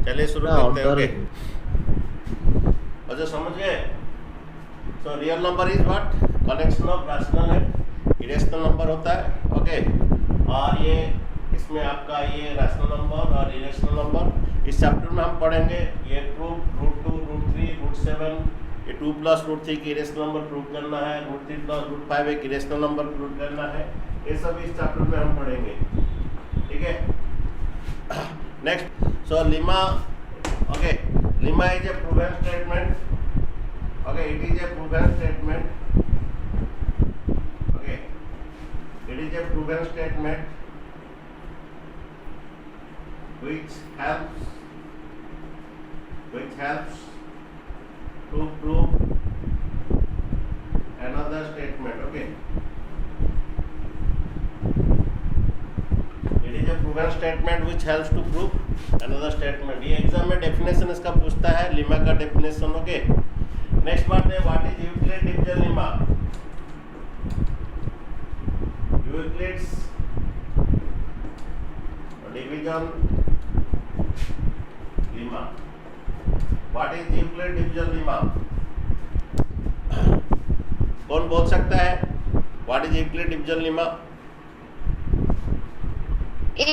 चलिए शुरू करते हैं। ओके, अच्छा समझ गए। So real number is what, collection of rational and irrational number होता है। ओके, और ये इसमें आपका ये रैशनल नंबर और इरेशनल नंबर इस चैप्टर में हम पढ़ेंगे। ये प्रूफ रूट 2 रूट 3 रूट 7, ये 2 प्लस रूट 3 की इरेशनल नंबर प्रूव करना है, रूट 3 प्लस रूट 5 एक इरेशनल नंबर प्रूव करना है। ये सब इस चैप्टर में हम पढ़ेंगे, ठीक है। Next, so lima, okay, lima is a proven statement. Okay, it is a proven statement. Okay, it is a proven statement which helps to prove another statement. Okay, it is a proven statement which helps to prove another statement. ये exam में definition इसका पूछता है, lima का definition. Okay, next बात है what is Euclid division lemma. Euclid's division lemma, what is Euclid division lemma, कौन बोल सकता है what is Euclid division lemma? A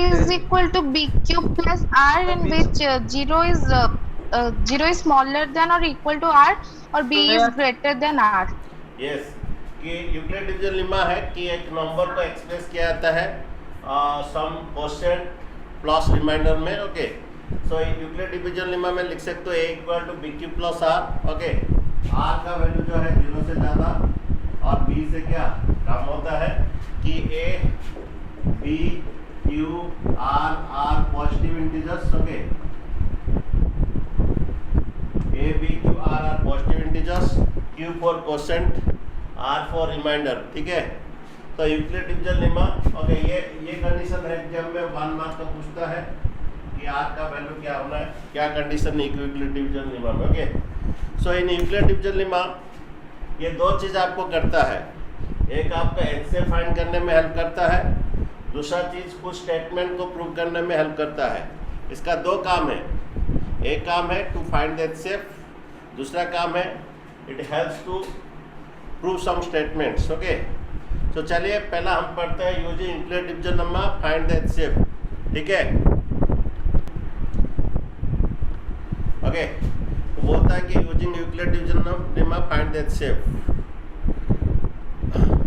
is equal to BQ plus R, in which 0 is smaller than or equal to R, और B is greater than R. Yes, कि Euclid division lemma है कि एक number को express किया जाता है some quotient plus remainder में। Okay, so Euclid division lemma में लिख सकते हो A equal to B Q plus R. Okay, R का वैल्यू जो है 0 से ज़्यादा और B से क्या कम होता है कि A B Q R positive integers. Okay, A B Q R positive integers, Q for quotient, R for remainder, ठीक है। तो यूक्लिड डिवीजन लेमा, ओके, ये कंडीशन है जब में 1 मार्क का पूछता है कि R का वैल्यू क्या होना है, क्या कंडीशन है यूक्लिड डिवीजन लेमा में। ओके, सो इन यूक्लिड डिवीजन लेमा ये दो चीज़ आपको करता है, एक आपका HCF फाइंड करने में हेल्प करता है, दूसरा चीज़ कुछ स्टेटमेंट को प्रूव करने में हेल्प करता है। इसका दो काम है, एक काम है टू फाइंड द HCF, दूसरा काम है it helps to prove some statements. Okay, तो चलिए पहला हम पढ़ते हैं using Euclid division lemma find the HCF, ठीक है। ओके, तो बोलता है कि using Euclid division lemma find the HCF।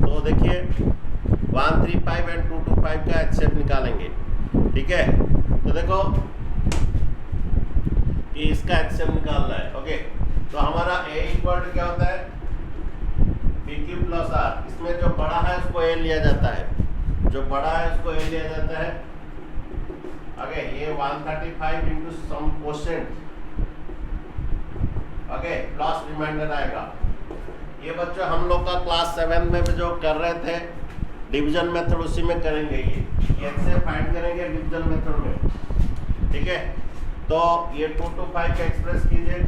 तो देखिए 135 एंड 225 का HCF निकालेंगे, ठीक है। तो देखो कि इसका HCF निकालना है। ओके, तो हमारा A इक्वल टू क्या होता है BQ प्लस R, इसमें जो बड़ा है उसको A लिया जाता है, जो बड़ा है उसको A लिया जाता है। ओके, ये 135 into sum quotient, okay, plus remainder आएगा। ये बच्चों हम लोग का क्लास 7 में जो कर रहे थे डिवीजन मेथड, उसी में करेंगे। ये HCF फाइंड करेंगे डिवीजन मेथड में, ठीक है। तो ये 225 को एक्सप्रेस कीजिए,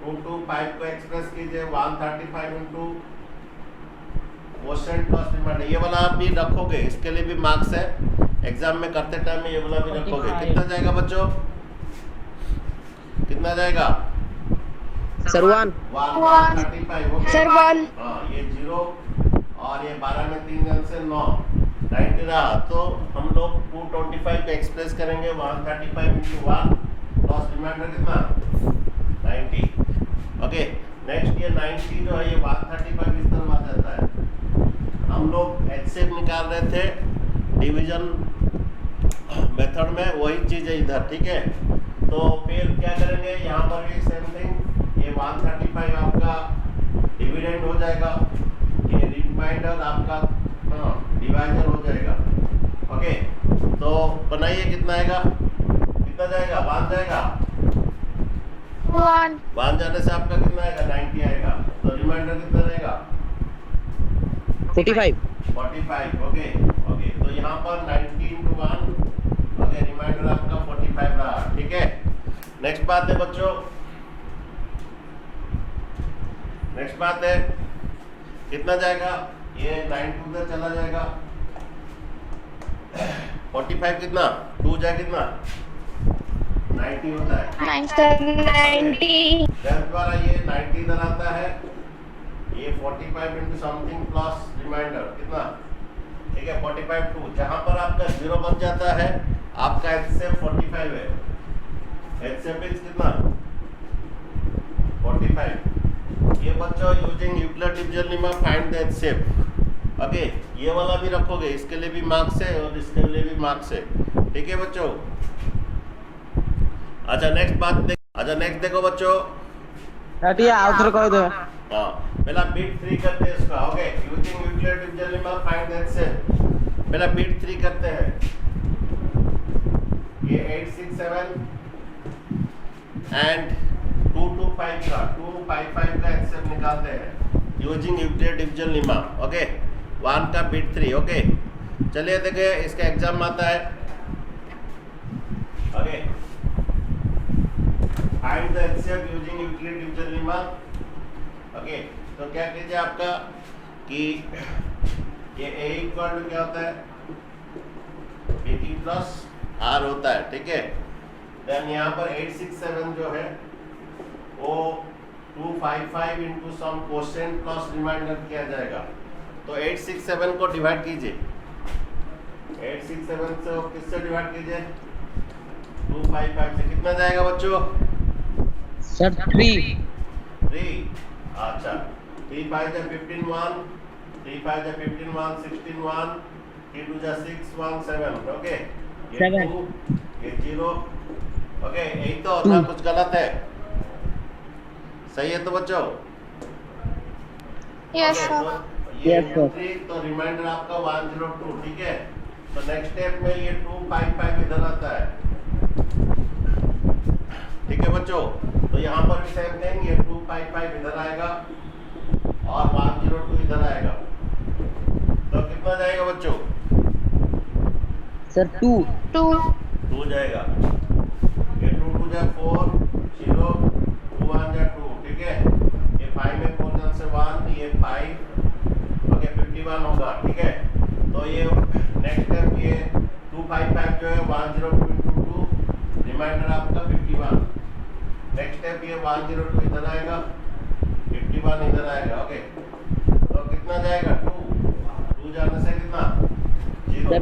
225 को एक्सप्रेस कीजिए 135 इंटू क्वोशिएंट प्लस रिमाइंडर। ये वाला आप भी रखोगे, इसके लिए भी मार्क्स है एग्जाम में करते टाइम में, ये वाला भी रखोगे। कितना जाएगा बच्चों, कितना जाएगा सर 1 135। सर 1, हाँ, ये 0 और ये 12 में 3 जन से 9 90 रहा। तो हम लोग 225 को एक्सप्रेस करेंगे 135 इंटू 1 प्लस रिमाइंडर कितना 90। ओके, नेक्स्ट ये 90 जो है ये 135 इस तरफ आ जाता है। हम लोग HCF निकाल रहे थे डिवीजन मेथड में, वही चीज़ है इधर, ठीक है। तो फिर क्या करेंगे, यहाँ पर भी सेम थिंग, ये 135 आपका डिविडेंड हो जाएगा, ये रिमाइंडर आपका डिवाइजर हो जाएगा। ओके, तो बनाइए कितना आएगा, कितना जाएगा 1 जाएगा, 1 जाने से आपका कितना आएगा 90 आएगा। तो रिमाइंडर कितना रहेगा 45। ओके, तो यहाँ पर 90 इंटू 1, ओके, रिमाइंडर आपका 45 रहा, ठीक है। नेक्स्ट बात है बच्चों, नेक्स्ट बात है कितना जाएगा, ये 9 उधर चला जाएगा, 45 कितना 2 जाए कितना 90 होता है। 90 10 द्वारा ये 90 इधर आता है, ये 45 इंटू समथिंग प्लस रिमाइंडर कितना, ठीक है 45 2। जहां पर आपका 0 बन जाता है आपका HCF 45 है, HCF इज कितना 45। ये बच्चों using Euclid division lemma find the HCF। Okay, ये वाला भी रखोगे, इसके लिए भी मार्क्स है और इसके लिए भी मार्क्स है, ठीक है बच्चों। अच्छा नेक्स्ट देखो बच्चों। हटिया आउटर कह दो। हाँ, पहला बिट 3 करते हैं इसका। Okay, using Euclid division lemma find the HCF। पहला बिट 3 करते हैं, ये 867 एंड 225 का 255 का HCF निकालते हैं using Euclid division lemma. Okay, 1 का बिट 3। ओके, चलिए देखिए इसका एग्जाम आता है। Okay, find the HCF using Euclid division lemma. Okay, तो क्या कीजिए आपका कि ये A इक्वल टू क्या होता है BT प्लस R होता है, ठीक है। देन यहाँ पर 867 जो है वो 255 into sum quotient plus reminder किया जाएगा। तो 867 को डिवाइड कीजिए, 867 से किससे डिवाइड कीजिए 255 से, कितना जाएगा बच्चों सर 3। 3। अच्छा 3 5 जा 15 1, 3 5 जा 15 1 16 1, 3 2 जा 6 1 7। ओके, ये 7 2 ये 0। ओके, यही तो होता, कुछ गलत है, सही है तो बच्चों। Yes Okay, sir. तो ये Yes, sir. 3 तो रिमाइंडर आपका 102, ठीक है। तो नेक्स्ट स्टेप में ये 255 इधर आता है, ठीक है बच्चों। तो यहाँ पर भी सेम थिंग, ये 255 इधर आएगा और 102 इधर आएगा। तो कितना जाएगा बच्चों सर 2 2 2 जाएगा। ये 2 2 जा 4 0 2 1 जा 2, ठीक है। ये 5 में 4 जन से 1, ये 5। ओके 51 होगा, ठीक है। तो ये नेक्स्ट स्टेप ये 255 जो है 102 इंटू 2, रिमाइंडर आपका 51। नेक्स्ट स्टेप ये 102 इधर आएगा, 51 इधर आएगा। ओके, तो कितना जाएगा 2 जाने से कितना 0।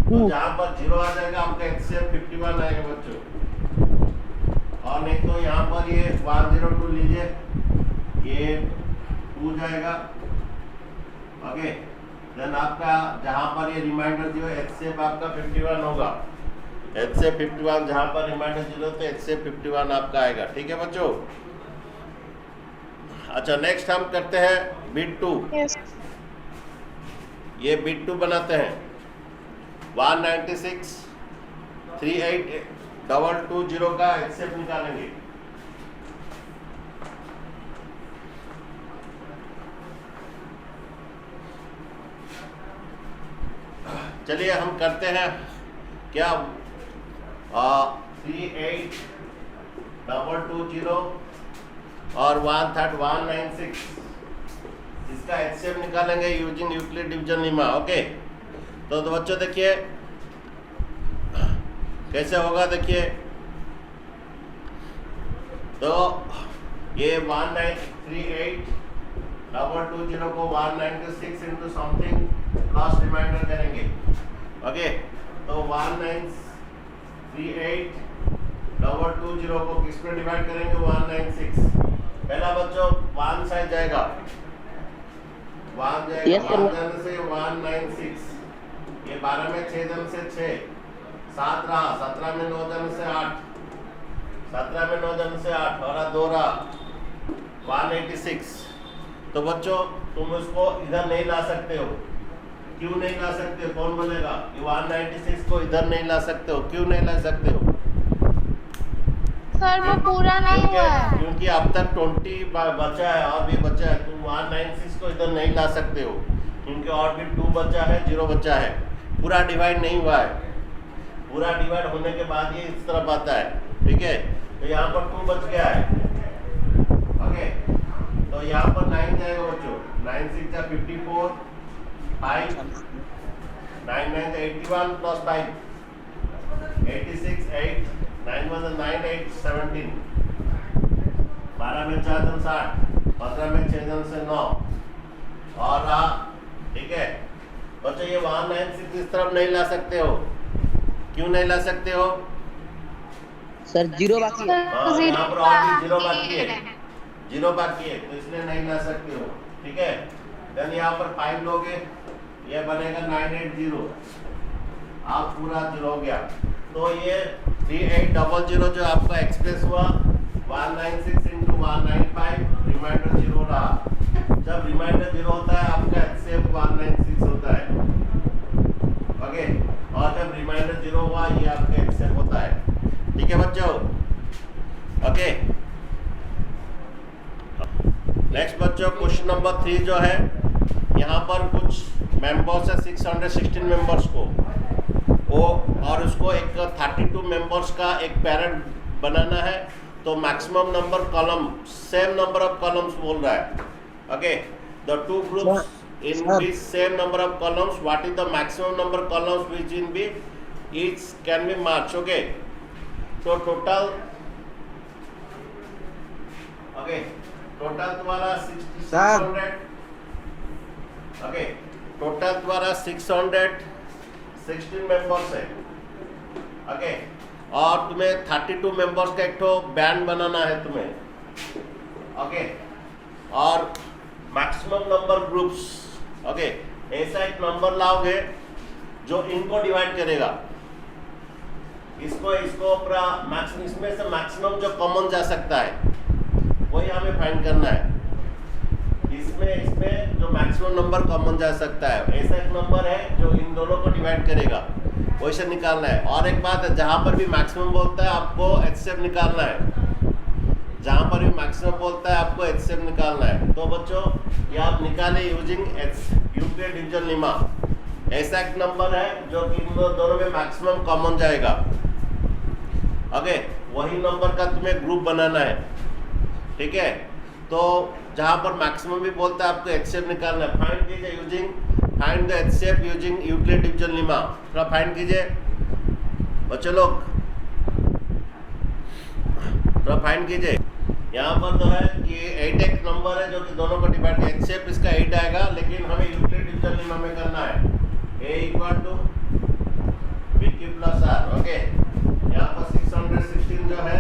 तो जहाँ पर 0 आ जाएगा आपका HCF 51 आएगा बच्चों। और नहीं तो यहाँ पर ये 102 लीजिए, ये 2 जाएगा। ओके, देन आपका जहां पर ये रिमाइंडर जो है HCF आपका 51 होगा, HCF 51 जहां पर रिमाइंडर 0 तो HCF 51 आपका आएगा, ठीक है बच्चों। अच्छा नेक्स्ट हम करते हैं बिट 2। यस ये बिट 2 बनाते हैं 196 38220 का HCF निकालेंगे। चलिए हम करते हैं क्या 38220 और 196 इसका HCF निकालेंगे using Euclid division lemma. Okay, तो बच्चों देखिए कैसे होगा, देखिए तो ये 1938220 को 196 इंटू समथिंग प्लस रिमाइंडर करेंगे। ओके, तो 1938220 को किस पे डिवाइड करेंगे 196। पहला बच्चों 1 साइड जाएगा, 1 जाएगा, Yes, sir. 1 जाने से 196, ये 12 में 6 जन से 6 7 रहा, 17 में 9 जन से 8, 17 में 9 जन से 8 और 2 रहा 186। तो बच्चों तुम उसको इधर नहीं ला सकते हो, क्यों नहीं ला सकते हो? कौन बोलेगा कि 196 को इधर नहीं ला सकते हो? क्यों नहीं ला सकते हो? सर वो पूरा नहीं हुआ है। क्योंकि अब तक 20 बचा है और भी बचा है, तुम 196 को इधर नहीं ला सकते हो क्योंकि और भी 2 बचा है, 0 बचा है, पूरा डिवाइड नहीं हुआ है। पूरा डिवाइड होने के बाद ये इस तरफ आता है, ठीक है। तो यहाँ पर 2 बच गया है। ओके, तो यहाँ पर 9 जाएगा बच्चों, 9 6 जा 54, 5 9 9 81 प्लस 5 86 8 9 1 9 8 17 12 में 4 जन 60 15 में 6 जन से 9 और रहा ठीक है बच्चों ये 196 इस तरफ नहीं ला सकते हो क्यों नहीं ला सकते हो सर जीरो बाकी है हाँ यहाँ पर और भी जीरो बाकी है जीरो बाकी है तो इसलिए नहीं ला सकते हो ठीक है देन यहाँ पर 5 लोगे ये बनेगा 980 आप पूरा जीरो हो गया तो ये 3800 जो आपका एक्सप्रेस हुआ 196 into 195 रिमाइंडर जीरो रहा जब रिमाइंडर जीरो होता है आपका एक्सेप्ट 196 होता है ओके और जब रिमाइंडर जीरो हुआ ये आपका एक्सेप्ट होता है ठीक है बच्चों ओके नेक्स्ट बच्चों क्वेश्चन नंबर 3 जो है यहाँ पर कुछ मेंबर्स है 616 मेंबर्स को वो और उसको एक 32 मेंबर्स का एक पैरेंट बनाना है तो maximum number column same number of columns बोल रहा है okay the two groups in which same number of columns what is the maximum number columns which in be each can be march okay तो total okay total तुम्हारा 600 okay total तुम्हारा 616 members है okay और तुम्हें 32 members का एक तो band बनाना है तुम्हें ओके और मैक्सिमम नंबर ग्रुप्स ओके ऐसा एक नंबर लाओगे जो इनको डिवाइड करेगा इसको पूरा मैक्सिमम इसमें से मैक्सिमम जो कॉमन जा सकता है वही हमें फाइंड करना है इसमें जो मैक्सिमम नंबर कॉमन जा सकता है ऐसा एक नंबर है जो इन दोनों को डिवाइड करेगा वैसे निकालना है और एक बात है जहां पर भी मैक्सिमम बोलता है आपको एचसीएफ निकालना है जहां पर भी मैक्सिमम बोलता है आपको एचसीएफ निकालना है तो बच्चों ये आप निकाले यूजिंग यूक्लिड डिवीजन लेमा ऐसा एक नंबर है जो कि इन दोनों में मैक्सिमम कॉमन जाएगा ओके वही नंबर का तुम्हें ग्रुप बनाना है ठीक है तो जहां पर मैक्सिमम भी बोलता है आपको एचसीएफ निकालना है फाइंड कीजिए using find the HCF using Euclid division lemma थोड़ा फाइंड कीजिए बच्चों लोग थोड़ा फाइंड कीजिए यहाँ पर तो है कि 8 एक नंबर है जो कि दोनों को डिवाइड एचसीएफ इसका 8 आएगा लेकिन हमें यूक्लिड डिवीजन लेमा में करना है a equal to bq plus r okay यहाँ पर 616 जो है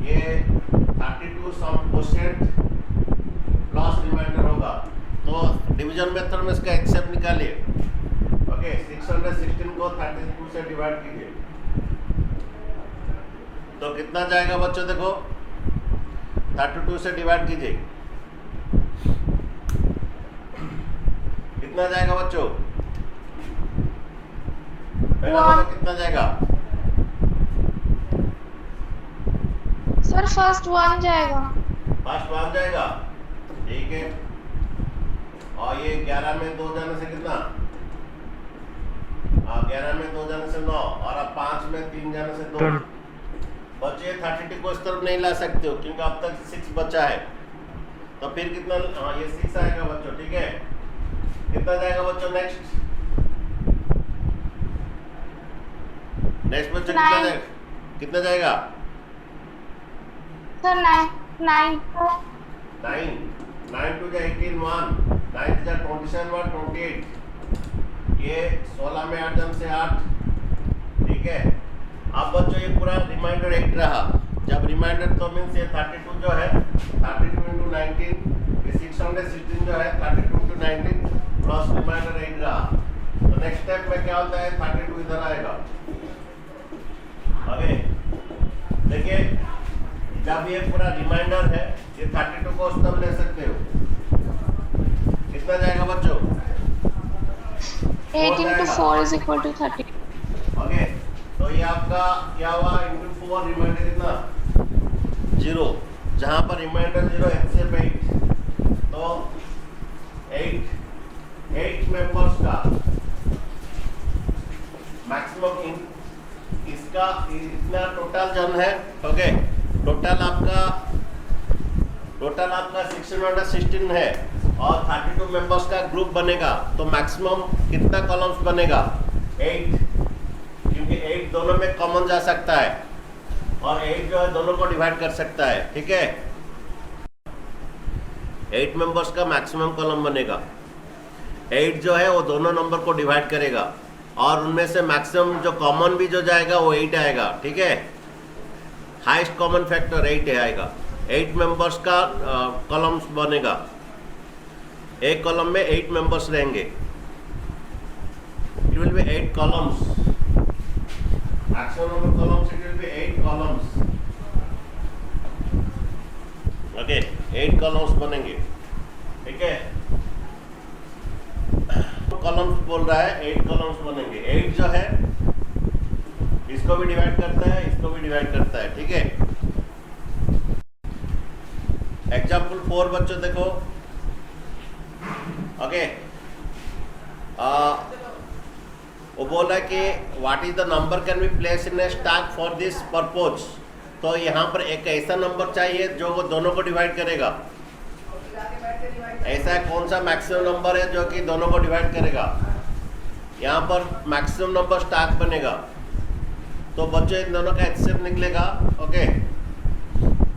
ये 32 सम क्वोशिएंट प्लस रिमाइंडर होगा तो डिवीजन मेथड में इसका एक्सेप्ट निकालिए ओके 616 को 32 से डिवाइड कीजिए तो कितना जाएगा बच्चों देखो 32 से डिवाइड कीजिए कितना जाएगा बच्चों पहला वाला कितना जाएगा सर फर्स्ट 1 जाएगा फर्स्ट 1 जाएगा ठीक है और ये 11 में 2 जाने से कितना 11 में 2 जाने से 9 और अब 5 में 3 जाने से 2 बच्चे 32 को इस तरफ नहीं ला सकते हो क्योंकि अब तक 6 बचा है तो फिर कितना ये 6 आएगा बच्चों ठीक है कितना जाएगा बच्चों नेक्स्ट बच्चों कितना जाएगा सर 9 टू 18 1 9 टू 27 1 28 ये 16 में 8 जन से 8 ठीक है अब बच्चों ये पूरा रिमाइंडर 8 रहा जब रिमाइंडर तो मीन्स ये 32 जो है 32 into 19 ये 616 जो है 32 into 19 प्लस रिमाइंडर 8 रहा तो नेक्स्ट स्टेप में क्या होता है 32 इधर आएगा ओके देखिए जब ये पूरा रिमाइंडर है ये 32 को उस तब ले सकते हो कितना जाएगा बच्चों 8 into 4 is equal to 30 okay तो ये आपका क्या हुआ into 4 रिमाइंडर कितना 0 जहां पर रिमाइंडर 0 एक्सेप्ट 8 तो 8 मेंबर्स का मैक्सिमम इसका इतना टोटल जन है ओके टोटल आपका 616 है और 32 मेंबर्स का ग्रुप बनेगा तो मैक्सिमम कितना कॉलम्स बनेगा 8 क्योंकि 8 दोनों में कॉमन जा सकता है और 8 जो है दोनों को डिवाइड कर सकता है, ठीक है। 8 मेंबर्स का मैक्सिमम कॉलम बनेगा। 8 जो है वो दोनों नंबर को डिवाइड करेगा और उनमें से मैक्सिमम जो कॉमन भी जो जाएगा वो 8 आएगा, ठीक है। हाईएस्ट कॉमन फैक्टर 8 आएगा। 8 मेंबर्स का कॉलम्स बनेगा। एक कॉलम में 8 मेंबर्स रहेंगे। It will be 8 columns. Maximum number of columns, it will be 8 columns. Okay, 8 columns बनेंगे, ठीक है। columns बोल रहा है, 8 columns बनेंगे। 8 जो है इसको भी डिवाइड करता है, इसको भी डिवाइड करता है, ठीक है। एग्जाम्पल 4 बच्चों देखो, ओके। वो बोल रहा है कि what is the number can be place in A stack for this purpose. तो यहाँ पर एक ऐसा नंबर चाहिए जो वो दोनों को डिवाइड करेगा। ऐसा कौन सा मैक्सिमम नंबर है जो कि दोनों को डिवाइड करेगा? यहाँ पर मैक्सिमम नंबर स्टैक बनेगा। तो बच्चों इन दोनों का एचसीएफ निकलेगा, ओके।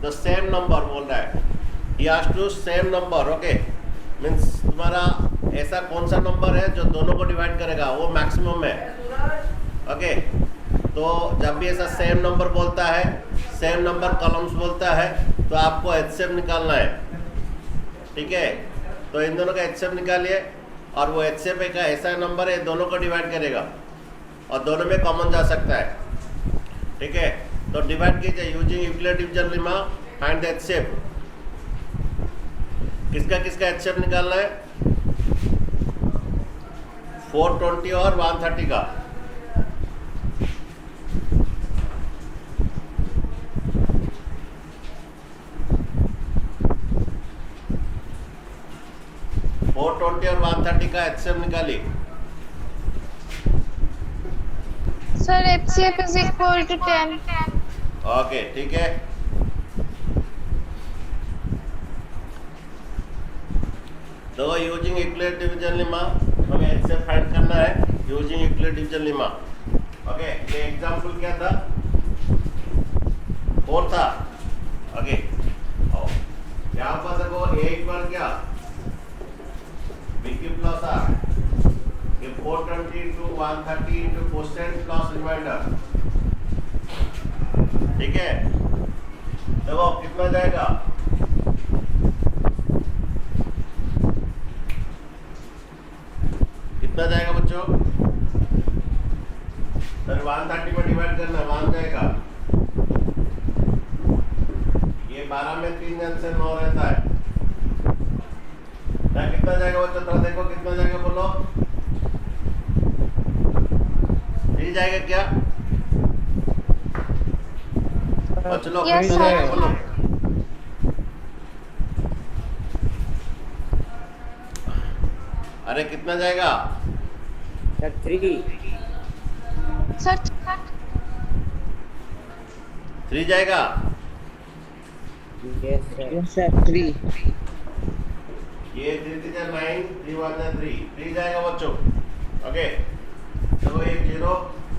द सेम नंबर बोल रहा है, he has to same number, okay. Means तुम्हारा ऐसा कौन सा नंबर है जो दोनों को डिवाइड करेगा, वो मैक्सिमम है, ओके। तो जब भी ऐसा सेम नंबर बोलता है, सेम नंबर कॉलम्स बोलता है, तो आपको एचसीएफ निकालना है, ठीक है। तो इन दोनों का एचसीएफ निकालिए और वो एचसीएफ एक ऐसा नंबर है दोनों को डिवाइड करेगा और दोनों में कॉमन जा सकता है, ठीक है। तो डिवाइड कीजिए using Euclid division lemma, find the HCF. किसका किसका एचसीएफ निकालना है? 420 और 130 का। और 130 का एचसीएफ निकालिए। Sir HCF is equal to 10। Okay, ठीक है। तो यूजिंग यूक्लिड डिवीजन लेमा हमें एचसीएफ फाइंड करना है using Euclid division lemma, okay. ये एग्जांपल क्या था? 4 था, ओके। यहाँ पर देखो a इक्वल क्या, bq प्लस r, ये 420 into 130 into quotient plus remainder, ठीक है। देखो कितना जाएगा, कितना जाएगा बच्चों? सर 130 में डिवाइड करना, 1 जाएगा। ये 12 में 3 जन से 9 रहता है। कितना जाएगा बच्चों? थोड़ा देखो कितना जाएगा, बोलो। 3 जाएगा क्या बच्चों? Yes, कितना जाएगा sir. बोलो। अरे कितना जाएगा? 3 सर 3 जाएगा। yes sir 3 ये 3 3 9, 3 1 3, 3 जाएगा बच्चों, ओके। तो ये 0,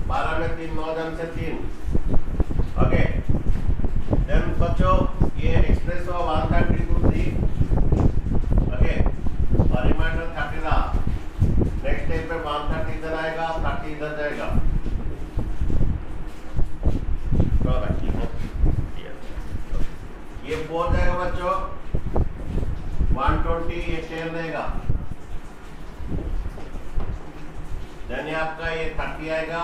12 में 3, 9 जन से 3, ओके। देन बच्चों ये एक्सप्रेस हुआ 130 to 3, ओके। और रिमाइंडर 30 रहा। नेक्स्ट स्टेप पे 130 इधर आएगा, 30 इधर जाएगा। ये 4 जाएगा बच्चों, 120 ये 10 रहेगा। देन ये आपका ये 30 आएगा,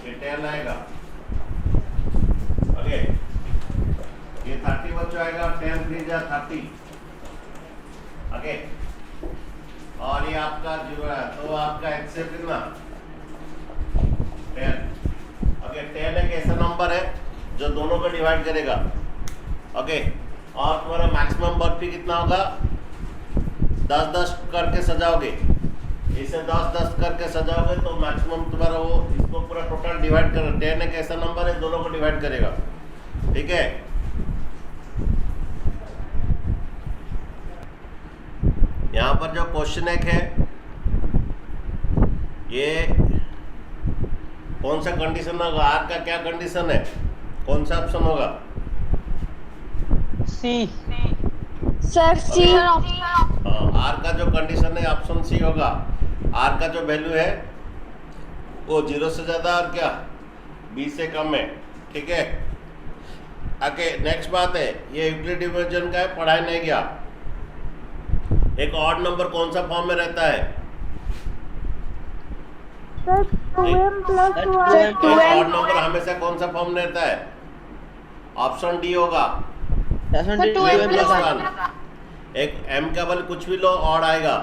ये 10 आएगा, ओके। ये 30 बच्चों आएगा, 10 3 जा 30, ओके। और ये आपका 0 है, तो आपका एक्सेप्ट कितना? 10, ओके। 10 एक ऐसा नंबर है जो दोनों को डिवाइड करेगा, ओके। और तुम्हारा मैक्सिमम बर्फी कितना होगा? 10-10 करके सजाओगे, इसे 10-10 करके सजाओगे तो मैक्सिमम तुम्हारा वो इसको पूरा टोटल डिवाइड कर। 10 एक ऐसा नंबर है दोनों को डिवाइड करेगा, ठीक है। यहाँ पर जो क्वेश्चन एक है, ये कौन सा कंडीशन होगा? आर का क्या कंडीशन है? कौन सा ऑप्शन होगा? सी। सर सी। हाँ, आर का जो कंडीशन है ऑप्शन सी होगा। आर का जो वैल्यू है वो 0 से ज़्यादा और क्या 20 से कम है। ठीक है, आगे नेक्स्ट बात है, ये यूक्लिड डिवीजन का है, पढ़ाई नहीं गया। एक ऑड नंबर कौन सा फॉर्म में रहता है? Sir 2m plus 2r। एक ऑड नंबर हमेशा कौन सा फॉर्म में रहता है? ऑप्शन डी होगा, 2m plus 1। एक m का वैल्यू कुछ भी लो ऑड आएगा,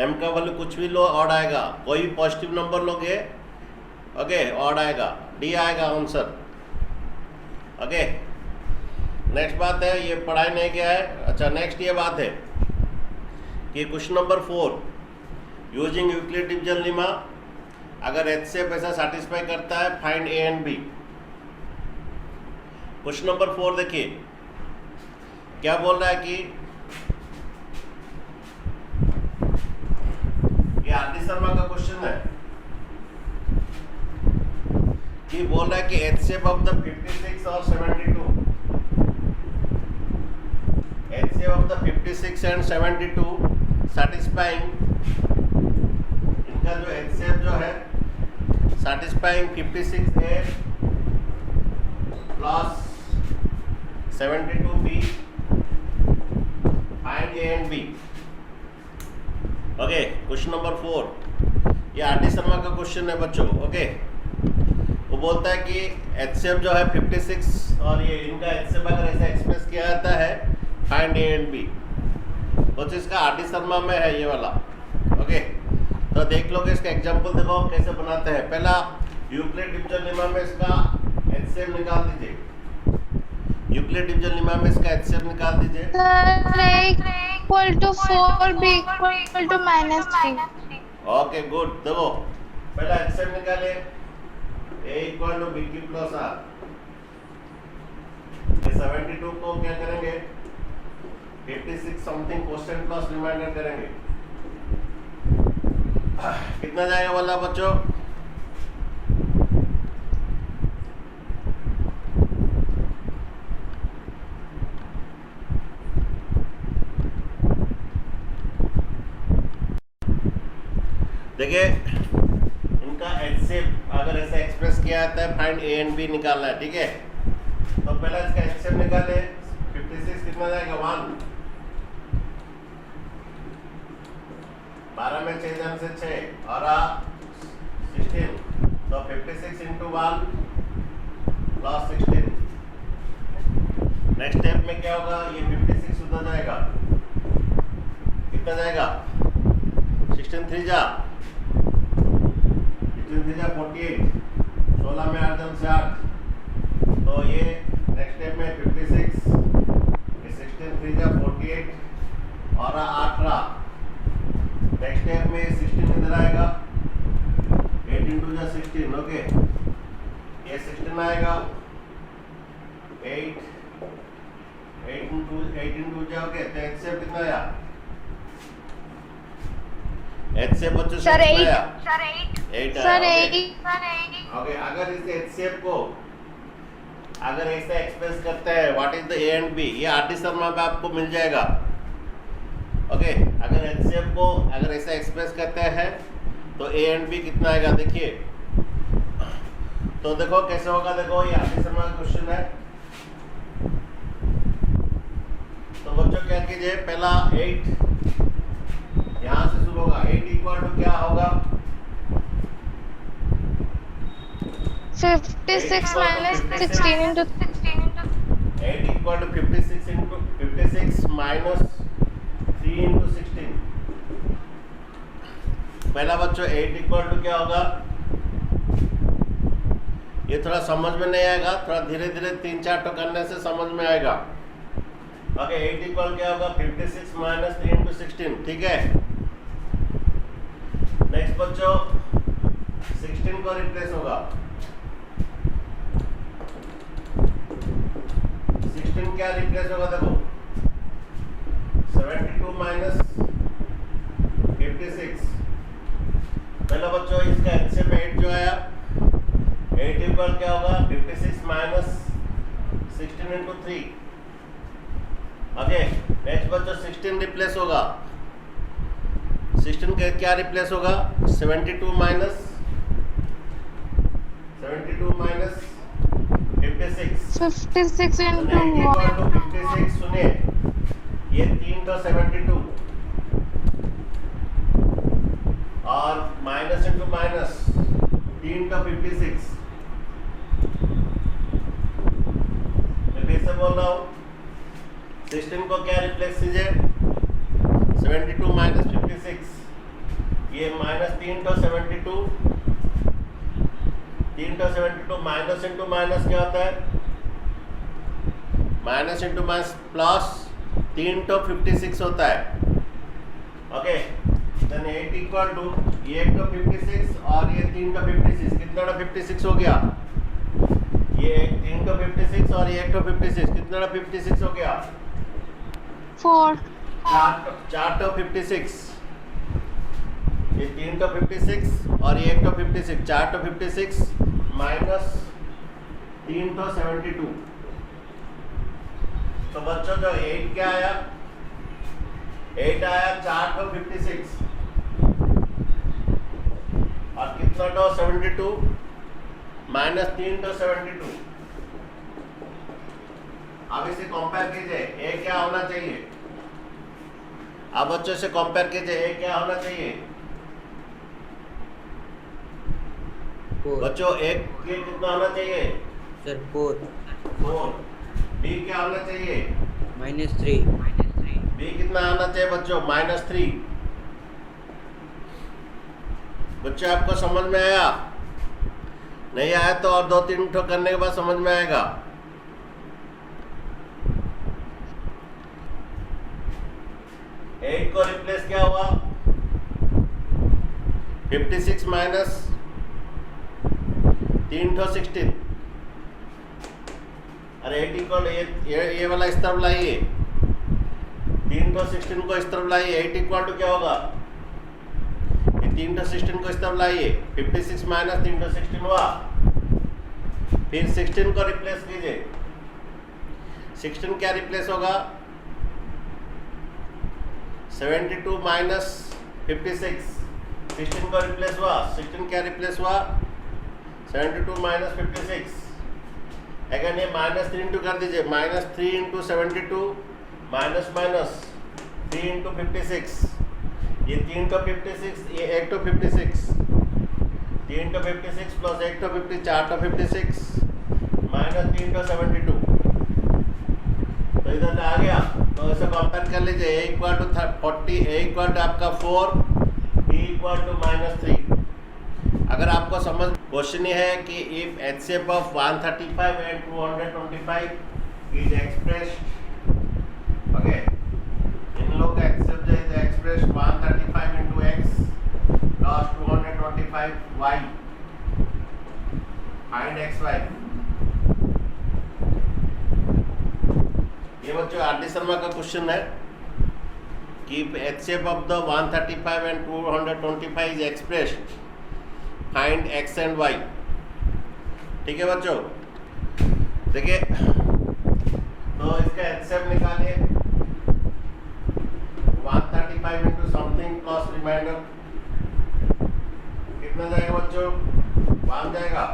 m का वैल्यू कुछ भी लो ऑड आएगा। कोई भी पॉजिटिव नंबर लोगे ओके ऑड आएगा, डी आएगा आंसर। ओके, नेक्स्ट बात है, ये पढ़ाई नहीं किया है। अच्छा, नेक्स्ट ये बात है कि question number 4 using Euclid division lemma, अगर HCF ऐसा सेटिस्फाई करता है, find A and B. Question number 4 देखिए क्या बोल रहा है कि ये आरती शर्मा का क्वेश्चन है कि बोल रहा है कि HCF ऑफ द 56 और 72, HCF of the 56 and 72 satisfying, इनका जो HCF जो है satisfying 56A plus 72B, find A and B। Okay, question number 4 ये आरती शर्मा का क्वेश्चन है बच्चों। ओके, वो बोलता है कि HCF जो है 56 और ये इनका HCF अगर ऐसे एक्सप्रेस किया जाता है, फाइंड ए एंड बी। तो इसका आरती शर्मा में है ये वाला। ओके, तो देख लोगे इसका एग्जांपल, देखो कैसे बनाते हैं। पहला यूक्लिड डिवीजन लेमा में इसका HCF निकाल दीजिए, यूक्लिड डिवीजन लेमा में इसका HCF निकाल दीजिए। Sir a equal to 4, b equal to -3। Okay good, देखो पहला HCF निकाले, a equal to B Q plus R. 72 को क्या करेंगे, 56 समथिंग क्वेश्चन प्लस रिमाइंडर करेंगे। कितना जाएगा वाला बच्चों? देखिए इनका HCF अगर ऐसे एक्सप्रेस किया जाता है, फाइंड ए एंड बी निकालना है। ठीक है, तो पहला इसका HCF निकाले, 56 कितना जाएगा 1, 12 में 6 जन से 6 और 16, तो 56 इंटू 1 प्लस 16। नेक्स्ट स्टेप में क्या होगा, ये 56 उधर जाएगा, कितना जाएगा 16 3 जा 48, 16 में 8 जन से 8, तो ये नेक्स्ट स्टेप में 56, ये 16 3 जा 48 और 8 रहा। नेक्स्ट स्टेप में 16 इधर आएगा, 8 इंटू जा 16। ओके, ये 16 आएगा, 8 इंटू जा। ओके, तो HCF कितना आया? HCF बच्चों सर 8 आया, सर 8 सर आया। 8 ओके, अगर इस HCF को अगर ऐसे एक्सप्रेस करते हैं, what is the A and B, ये आरती शर्मा पे आपको मिल जाएगा। ओके, अगर HCF को अगर ऐसे एक्सप्रेस करते हैं तो ए एंड बी कितना आएगा देखिए। तो देखो कैसे होगा, देखो ये आरती शर्मा का क्वेश्चन है। तो बच्चों क्या कीजिए, पहला 8 यहाँ से शुरू होगा, 8 इक्वल टू क्या होगा, 56 minus 16 into 8 equal to 56 into 56 minus 3 into 16। पहला बच्चों 8 इक्वल टू क्या होगा, ये थोड़ा समझ में नहीं आएगा, थोड़ा धीरे धीरे 3-4 तो करने से समझ में आएगा। ओके, 8 इक्वल क्या होगा, 56 माइनस 3 इंटू 16। ठीक है, नेक्स्ट बच्चों 16 को रिप्लेस होगा, 16 क्या रिप्लेस होगा, देखो 72 माइनस 56। पहला बच्चों इसका HCF 8 जो आया, 8 इक्वल क्या होगा 56 माइनस 16 इंटू 3। ओके नेक्स्ट बच्चों 16 रिप्लेस होगा। 16 के क्या रिप्लेस होगा 72 माइनस 56 56 तो into 9 इक्वल टू 56 सुनिए ये 3 का 72 और माइनस इंटू माइनस 3 का 56। मैं फिर से बोल रहा हूँ 16 को क्या रिप्लेस कीजिए 72 माइनस 56 ये माइनस 3 का 72 3 का 72 माइनस इंटू माइनस क्या होता है माइनस इंटू माइनस प्लस 3 तो 56 होता है। ओके देन 8 इक्वल टू ये 1 तो 56 और ये 3 का 56 कितना का 56 हो गया ये 3 का 56 और ये 1 तो 56 कितना का 56 हो गया 4 4 तो 56 ये 3 का 56 और ये 1 तो 56 4 तो 56 माइनस 3 तो 72। तो बच्चों जो 8 क्या आया 8 आया 4 तो 56 और कितना तो 72 माइनस 3 तो 72। अब इसे कंपेयर कीजिए ए क्या होना चाहिए अब बच्चों से कंपेयर कीजिए ए क्या होना चाहिए 4 बच्चों एक के कितना होना चाहिए सर 4 4 बी क्या होना चाहिए -3 बी कितना आना चाहिए बच्चों -3। बच्चों आपको समझ में आया नहीं आया तो और 2-3 ठो करने के बाद समझ में आएगा। एट को रिप्लेस क्या हुआ 56 माइनस 3 ठो 16 अरे 8 इक्वल ये वाला इस तरफ लाइए 3 तो 16 को इस तरफ लाइए 8 इक्वल टू क्या होगा ये 3 तो 16 को इस तरफ लाइए 56 माइनस 3 तो 16 हुआ फिर 16 को रिप्लेस कीजिए 16 क्या रिप्लेस होगा 72 माइनस 56 16 को रिप्लेस हुआ 16 क्या रिप्लेस हुआ 72 माइनस 56 अगर ये माइनस 3 इंटू कर दीजिए -3 इंटू 72 माइनस माइनस 3 इंटू 56 ये 3 तो 56 ये 1 तो 56 3 तो 56 प्लस 1 तो 50 4 तो 56 माइनस 3 तो 72 तो इधर से आ गया तो इसे कंपेयर कर लीजिए a equal to 40 a equal to आपका 4 b इक्वल टू -3। अगर आपको समझ क्वेश्चन ये है कि if HCF of 135 and 225 is expressed okay in लोग का HCF जो है expressed 135 into x plus 225 y find xy। ये बच्चों आर.डी. शर्मा का क्वेश्चन है कि HCF of the 135 and 225 is expressed find x and y। ठीक है बच्चों देखिए तो इसका HCF निकालिए 135 इंटू समथिंग प्लस रिमाइंडर कितना जाएगा बच्चों 1 जाएगा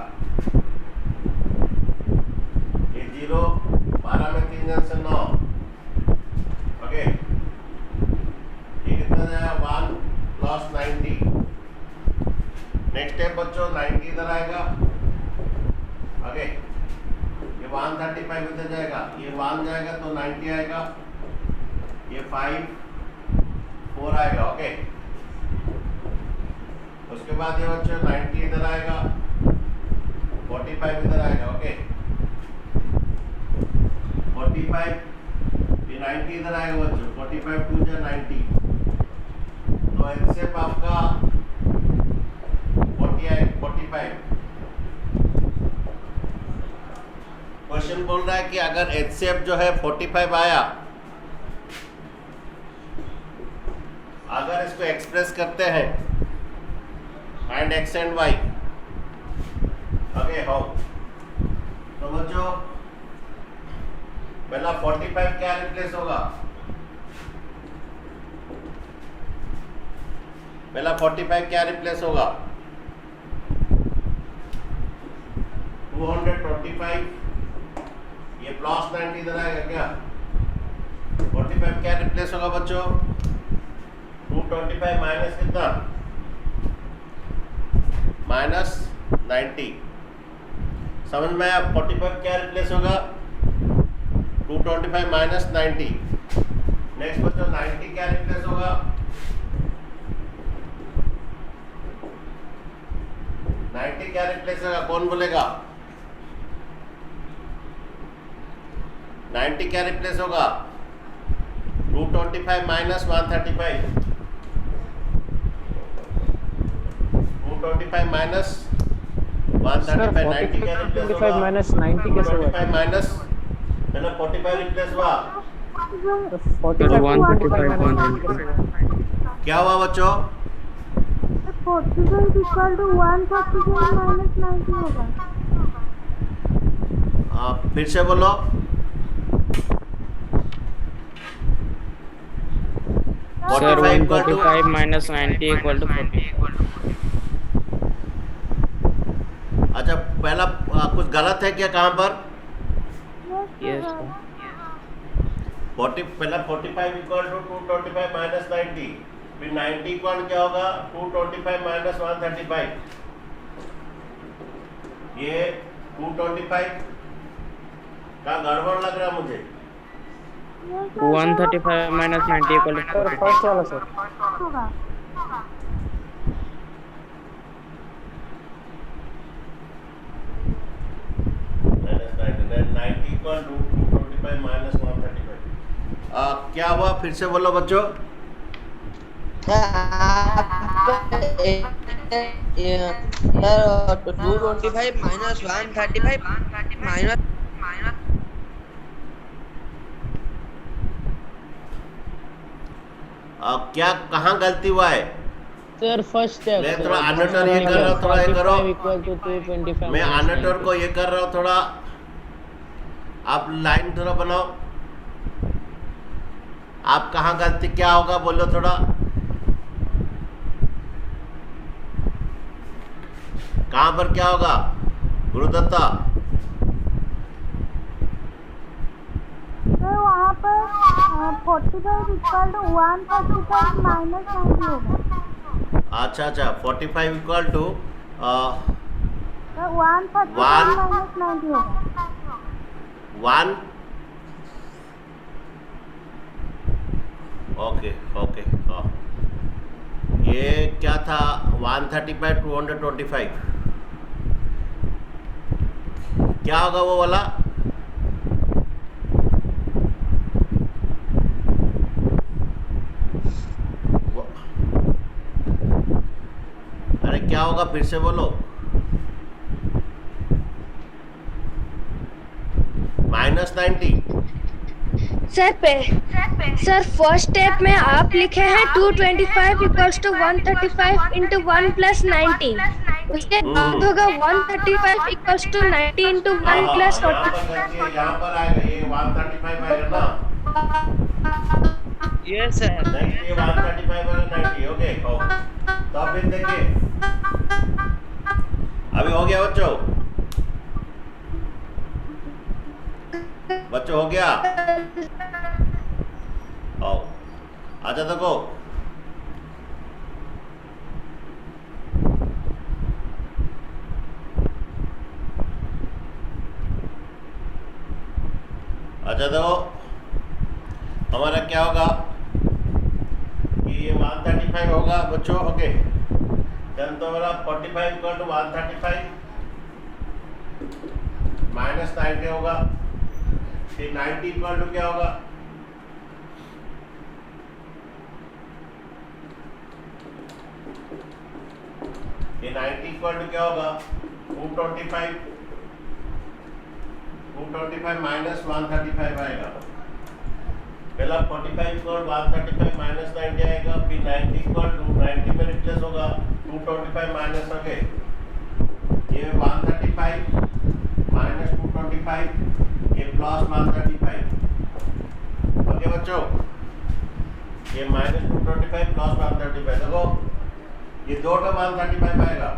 ये 0 12 में 3 जन से 9 ओके ये कितना जाएगा 1 प्लस 90। नेक्स्ट स्टेप बच्चों 90 इधर आएगा ओके ये 135 इधर जाएगा ये 1 जाएगा तो 90 आएगा ये 5 4 आएगा ओके उसके बाद ये बच्चों 90 इधर आएगा 45 इधर आएगा ओके 45 ये 90 इधर आएगा बच्चों 45 2 जा 90 तो एक्सेप्ट आपका 45। क्वेश्चन बोल रहा है कि अगर HCF जो है 45 आया अगर इसको एक्सप्रेस करते हैं find x and y okay okay हो। तो बच्चों पहला 45 क्या रिप्लेस होगा? पहला 45 क्या रिप्लेस होगा? 225, ये प्लस 90 इधर आएगा क्या? 45 क्या रिप्लेस होगा बच्चों? 225 माइनस कितना? माइनस 90। समझ में आया? 45 क्या रिप्लेस होगा? 225 माइनस 90। नेक्स्ट बच्चों 90 क्या रिप्लेस होगा? 90 क्या रिप्लेस होगा? कौन बोलेगा? 90 क्या रिप्लेस होगा? 225 माइनस 135। 225 माइनस 135। 90 क्या रिप्लेस होगा? 45 माइनस 90 कैसे हुआ? 45 माइनस पहले 45 रिप्लेस हुआ। 45 125 माइनस 90 कैसे हुआ? क्या हुआ बच्चों? 45 इक्वल टू 135 माइनस 90 होगा। फिर से बोलो। 45 equal to 145 minus 90 equal to 40. अच्छा पहला कुछ गलत है क्या? कहाँ पर? Yes. पहला 45 इक्वल टू 225 माइनस 90, फिर 90 इक्वल क्या होगा? 225 माइनस 135। ये 225 का गड़बड़ लग रहा मुझे। 135 minus 90 equal to 40. फर्स्ट वाला sir. Minus 90 equal to 225 minus 135। क्या हुआ? फिर से बोलो बच्चों। सर 225 माइनस 135 माइनस क्या कहाँ गलती हुआ है? Sir first step. मैं थोड़ा अनोटर ये कर रहा हूँ, थोड़ा ये करो। Equal to 225। मैं अनोटर को ये कर रहा हूँ, थोड़ा आप लाइन थोड़ा बनाओ। आप कहाँ गलती क्या होगा बोलो थोड़ा। कहाँ पर क्या होगा गुरुदत्ता? वहाँ पर 45 इक्वल टू 135 माइनस 90 होगा। अच्छा 45 इक्वल टू 135 माइनस 90 होगा। 1। ओके हाँ, ये क्या था? 135 225 क्या होगा वो वाला? अरे क्या होगा? फिर से बोलो। माइनस 90। सर फर्स्ट स्टेप में आप लिखे हैं 225 इक्वल्स टू 135 इंटू 1 प्लस 90। उसके बाद होगा 135 इक्वल्स टू 90 इंटू 1 प्लस 40। यहाँ पर आएगा ये 135 आएगा ना? Yes sir. नेक्स्ट ये 135 आएगा 90। ओके तो अब फिर देखिए अभी हो गया बच्चों हो गया। आओ अच्छा देखो हमारा क्या होगा कि ये 135 होगा बच्चों। ओके देन तो हमारा 45 इक्वल टू 135 माइनस 90 होगा। फिर 90 इक्वल टू क्या होगा? ये 90 इक्वल टू क्या होगा? 225 माइनस 135 आएगा। पहला 45 इक्वल 135 माइनस 90 आएगा। फिर 90 इक्वल टू 90 में रिप्लेस होगा 225 माइनस ओके ये ये 135 माइनस 225 ये प्लस 135। ओके बच्चों, ये माइनस 225 प्लस 135। देखो ये दो तो 135 आएगा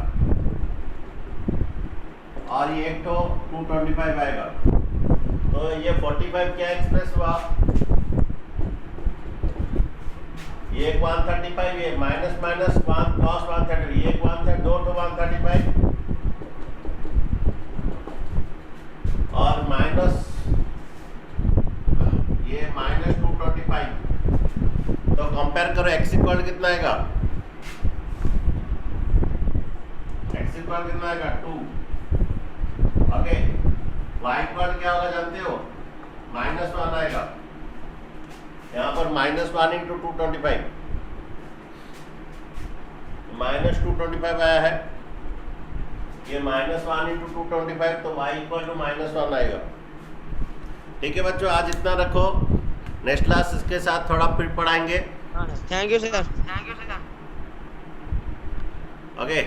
और ये एक तो 225 आएगा। तो ये 45 क्या एक्सप्रेस हुआ, ये 135, ये माइनस माइनस 1 प्लस 130, ये 130 दो तो 135 और माइनस ये माइनस 225। तो कंपेयर करो x इक्वल कितना आएगा, x इक्वल कितना आएगा 2। ओके, y इक्वल क्या होगा जानते हो, -1 आएगा। यहाँ पर -1 इंटू 225 माइनस 225 आया है, ये -1 इंटू 225 तो y इक्वल टू -1 आएगा। ठीक है बच्चों, आज इतना रखो, नेक्स्ट क्लास इसके साथ थोड़ा फिर पढ़ाएंगे। Thank you sir. ओके,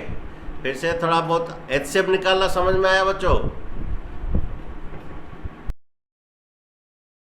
फिर से थोड़ा बहुत HCF निकालना समझ में आया बच्चों?